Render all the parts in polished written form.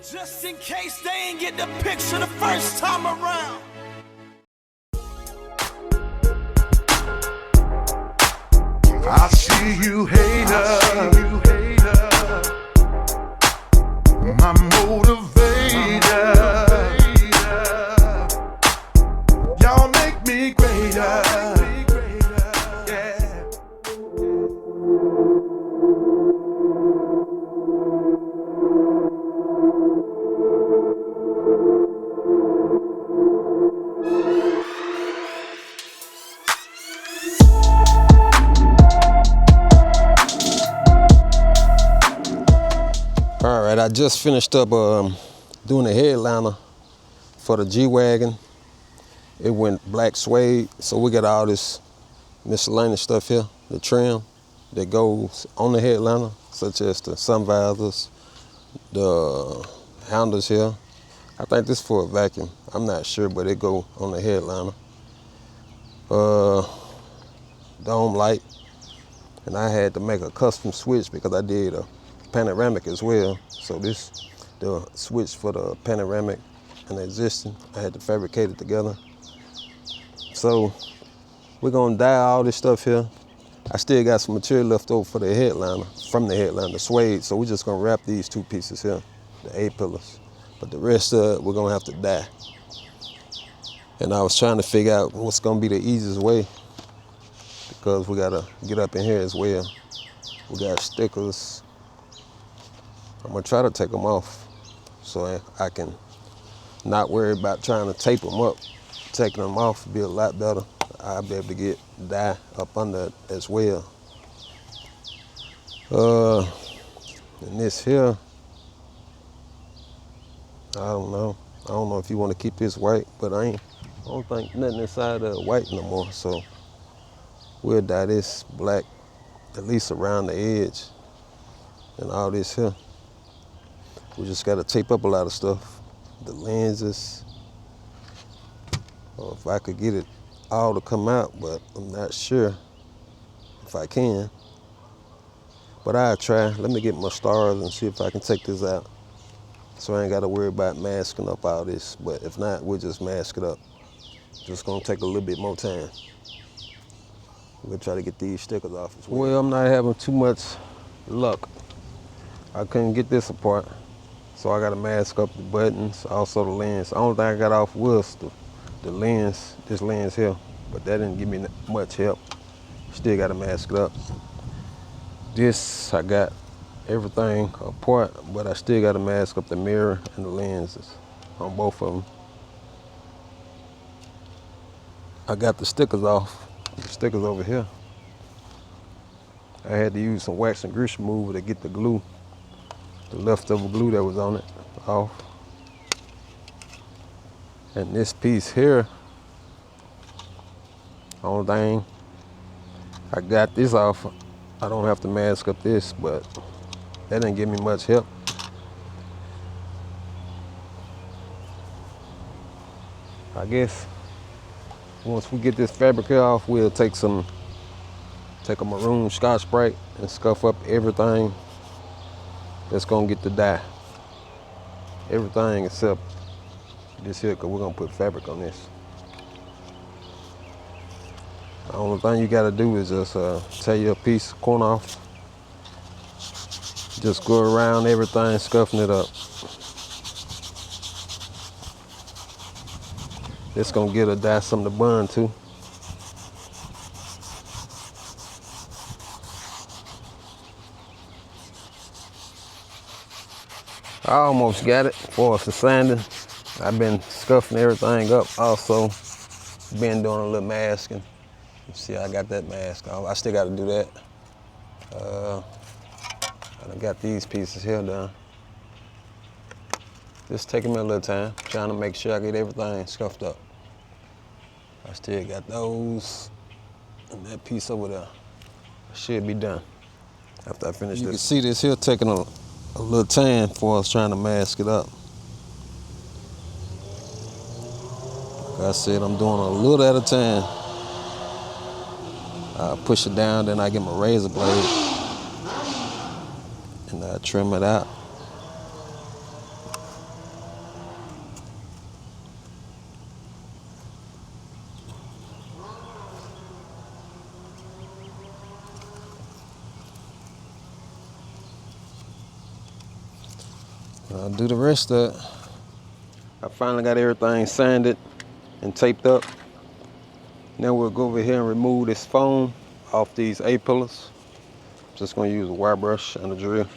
Just in case they ain't get the picture the first time around. I see you, hater. My motivator. Y'all make me greater. Yeah. All right, I just finished up doing the headliner for the G-Wagon. It went black suede, so we got all this miscellaneous stuff here, the trim that goes on the headliner, such as the sun visors, the handles here. I think this is for a vacuum. I'm not sure, but it go on the headliner. Dome light, and I had to make a custom switch because I did a panoramic as well. So this, the switch for the panoramic and the existing, I had to fabricate it together. So we're gonna dye all this stuff here. I still got some material left over for the headliner, from the headliner, the suede. So we're just gonna wrap these two pieces here, the A-pillars. But the rest of it, we're gonna have to dye. And I was trying to figure out what's gonna be the easiest way, because we gotta get up in here as well. We got stickers. I'm gonna try to take them off so I can not worry about trying to tape them up. Taking them off would be a lot better. I'll be able to get dye up under it as well. And this here, I don't know. I don't know if you want to keep this white, but I don't think nothing inside of white no more. So we'll dye this black, at least around the edge, and all this here. We just got to tape up a lot of stuff. The lenses, or if I could get it all to come out, but I'm not sure if I can. But I'll try. Let me get my stars and see if I can take this out, so I ain't got to worry about masking up all this. But if not, we'll just mask it up. Just gonna take a little bit more time. We'll try to get these stickers off as well. Well, I'm not having too much luck. I couldn't get this apart, so I got to mask up the buttons, also the lens. The only thing I got off was the lens, this lens here, but that didn't give me much help. Still got to mask it up. This, I got everything apart, but I still got to mask up the mirror and the lenses on both of them. I got the stickers off, the stickers over here. I had to use some wax and grease remover to get the glue, the leftover glue that was on it, off. And this piece here, only thing, I got this off. I don't have to mask up this, but that didn't give me much help. I guess once we get this fabric here off, we'll take a maroon Scotch-Brite and scuff up everything that's gonna get the dye. Everything except this here, because we're gonna put fabric on this. The only thing you gotta do is just tear your piece of corner off. Just go around everything, scuffing it up. It's gonna get a dye something to bond to. I almost got it for the sanding. I've been scuffing everything up. Also, been doing a little masking. See, I got that mask off. I still got to do that. I got these pieces here done. Just taking me a little time, trying to make sure I get everything scuffed up. I still got those, and that piece over there should be done after I finish this. You can see this here taking a little time for us trying to mask it up. Like I said, I'm doing a little at a time. I push it down, then I get my razor blade and I trim it out. I'll do the rest of it. I finally got everything sanded and taped up. Now we'll go over here and remove this foam off these A-pillars. Just gonna use a wire brush and a drill.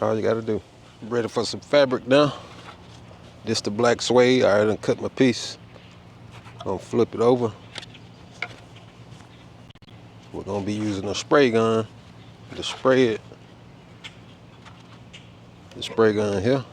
All you gotta do. Ready for some fabric now. This the black suede. I already cut my piece. Gonna flip it over. We're gonna be using a spray gun to spray it. The spray gun here.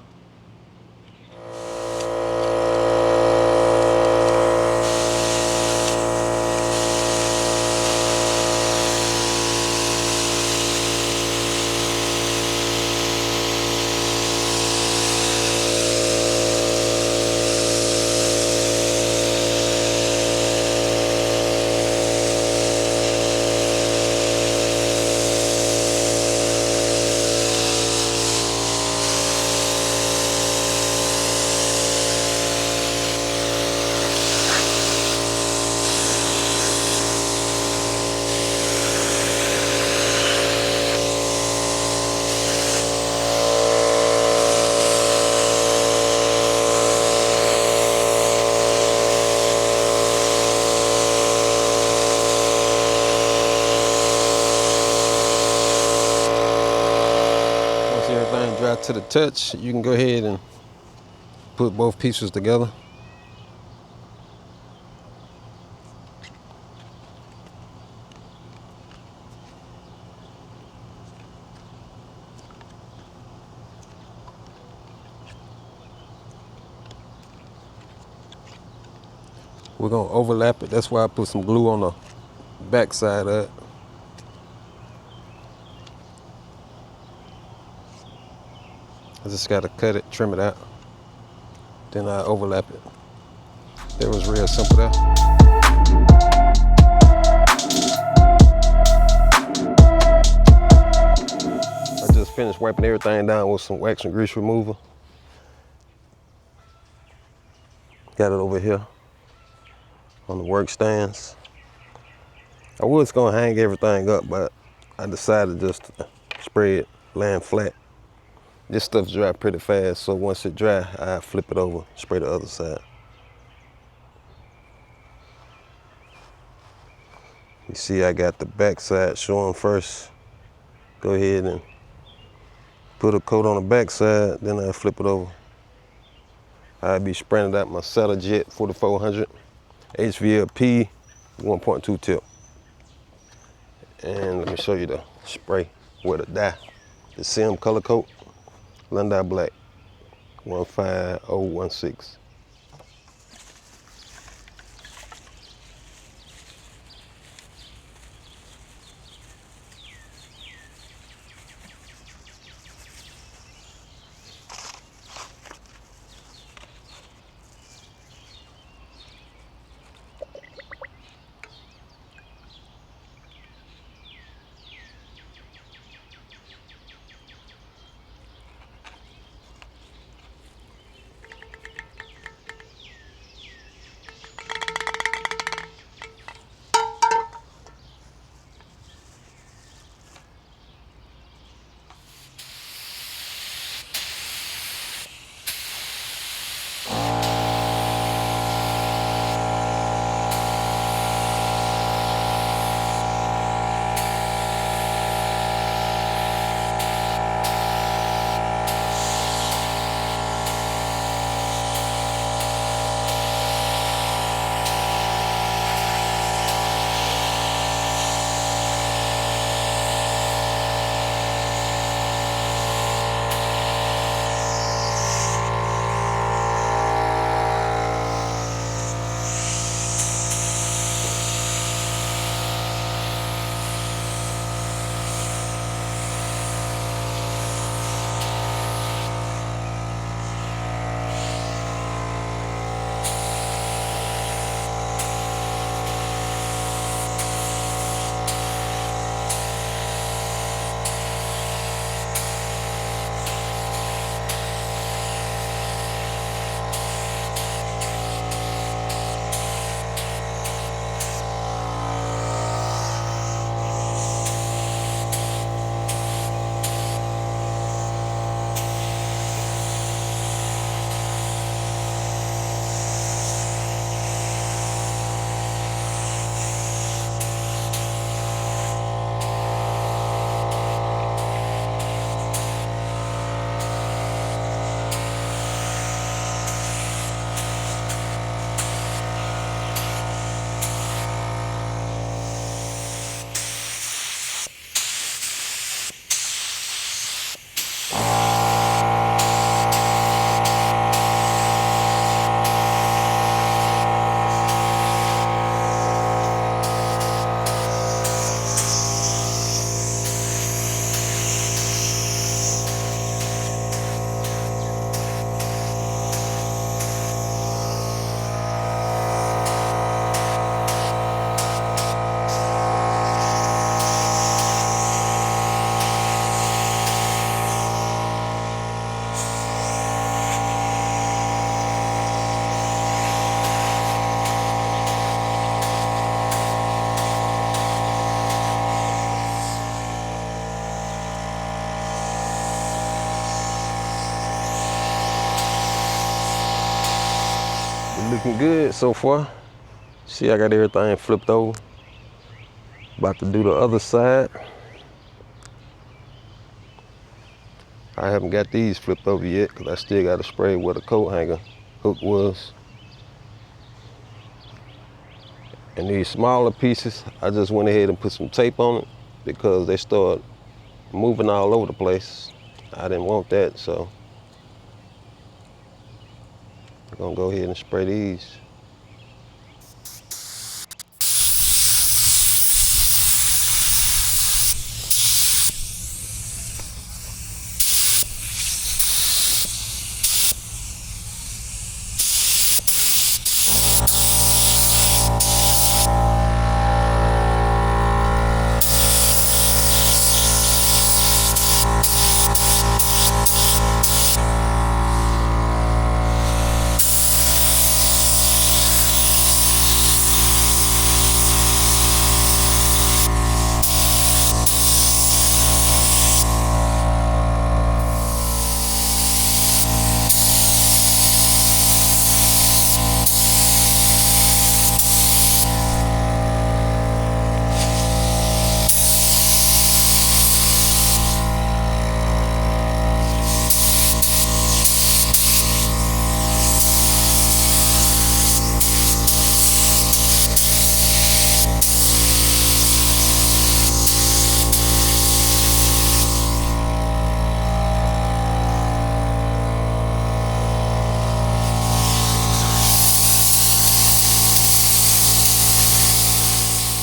Once everything dry to the touch, you can go ahead and put both pieces together. We're gonna overlap it. That's why I put some glue on the back side of it. I just gotta cut it, trim it out. Then I overlap it. That was real simple there. I just finished wiping everything down with some wax and grease remover. Got it over here on the work stands. I was gonna hang everything up, but I decided just to spray it laying flat. This stuff dry pretty fast, so once it dry, I flip it over, spray the other side. You see I got the back side showing first. Go ahead and put a coat on the back side, then I flip it over. I'll be spraying it out my Saddle Jet 4400 HVLP 1.2 tip. And let me show you the spray with a dye. The SEM color coat, Lundai Black 15016. Looking good so far. See, I got everything flipped over. About to do the other side. I haven't got these flipped over yet because I still got to spray where the coat hanger hook was. And these smaller pieces, I just went ahead and put some tape on it because they start moving all over the place. I didn't want that, so I'm gonna go ahead and spray these.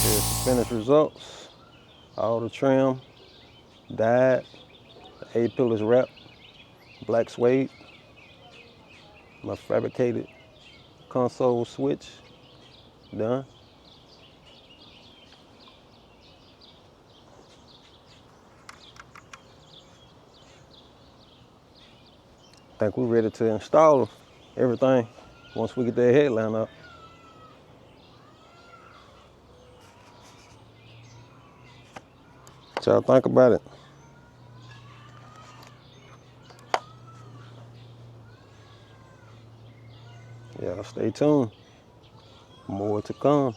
Here's the finished results. All the trim, dyed, the A-pillars wrap, black suede, my fabricated console switch, done. I think we're ready to install everything once we get that headline up. What y'all think about it? Yeah, stay tuned. More to come.